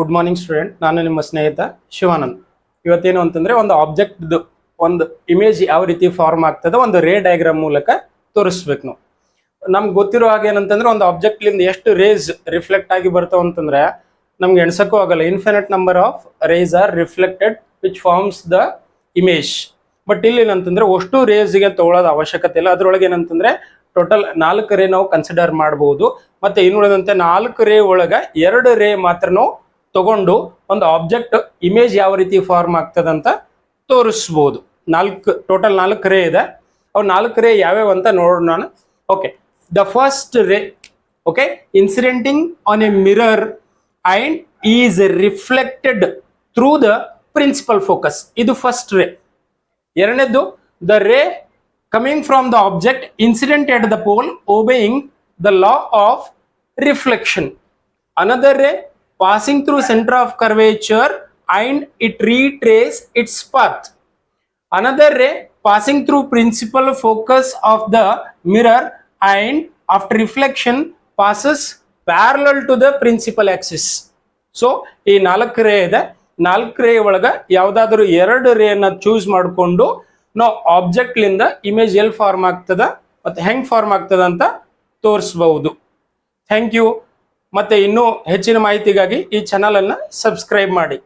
Good morning student. ನಾನು ನಿಮ್ಮ ಸ್ನೇಹಿತ ಶಿವಾನಂದ್. ಇವತ್ತೇನು ಅಂತಂದ್ರೆ ಒಂದು ಆಬ್ಜೆಕ್ಟ್ ಒಂದು ಇಮೇಜ್ ಯಾವ ರೀತಿ ಫಾರ್ಮ್ ಆಗ್ತದೆ ಒಂದು ರೇ ಡಯಾಗ್ರಾಮ್ ಮೂಲಕ ತೋರಿಸ್ಬೇಕು ನಾವು. ನಮ್ಗೆ ಗೊತ್ತಿರೋ ಹಾಗೆ ಏನಂತಂದ್ರೆ ಒಂದು ಆಬ್ಜೆಕ್ಟ್ ಲಿಂದ ಎಷ್ಟು ರೇಸ್ ರಿಫ್ಲೆಕ್ಟ್ ಆಗಿ ಬರ್ತಾವ ಅಂತಂದ್ರೆ ನಮ್ಗೆ ಎಣ್ಸಕ್ಕೂ ಆಗಲ್ಲ. Infinite number of rays are reflected which forms the image. But ಇಲ್ಲಿ ಏನಂತಂದ್ರೆ ಅಷ್ಟು ರೇಸ್ಗೆ ತಗೊಳ್ಳೋದು ಅವಶ್ಯಕತೆ ಇಲ್ಲ. ಅದ್ರೊಳಗೆ ಏನಂತಂದ್ರೆ ಟೋಟಲ್ 4 ರೇ ನಾವು ಕನ್ಸಿಡರ್ ಮಾಡಬಹುದು. ಮತ್ತೆ ಇನ್ನುಳಿದಂತೆ 4 ರೇ ಒಳಗ 2 ರೇ ಮಾತ್ರ ನಾವು ತಗೊಂಡು ಒಂದು ಆಬ್ಜೆಕ್ಟ್ ಇಮೇಜ್ ಯಾವ ರೀತಿ ಫಾರ್ಮ್ ಆಗ್ತದಂತ ತೋರಿಸ್ಬೋದು. ಟೋಟಲ್ 4 ರೇ ಇದೆ. ಅವು 4 ರೇ ಯಾವ್ಯಾವ ಅಂತ ನೋಡೋಣ ನಾನು. Okay, the first ray okay incidenting on a mirror and is reflected through the principal focus. ಇದು ಫಸ್ಟ್ ರೇ. ಎರಡನೇದು the ray coming from the object incident at the pole obeying the law of reflection. Another ray passing through center of curvature and it retrace its path. Another ray passing through principal focus of the mirror and after reflection passes parallel to the principal axis. So ಈ 4 ರೇ ಇದೆ. 4 ರೇ ಒಳಗ ಯಾವ್ದಾದ್ರು 2 ರೇನ choose ಮಾಡಿಕೊಂಡು ನಾವು object ಲಿಂದ image ಎಲ್ಲಿ ಫಾರ್ಮ್ ಆಗ್ತದ ಮತ್ತೆ ಹೆಂಗ್ ಫಾರ್ಮ್ ಆಗ್ತದ ಅಂತ ತೋರಿಸಬಹುದು. Thank you. ಮತ್ತೆ ಇನ್ನೂ ಹೆಚ್ಚಿನ ಮಾಹಿತಿಗಾಗಿ ಈ ಚಾನಲ್ ಅನ್ನ ಸಬ್ಸ್ಕ್ರೈಬ್ ಮಾಡಿ.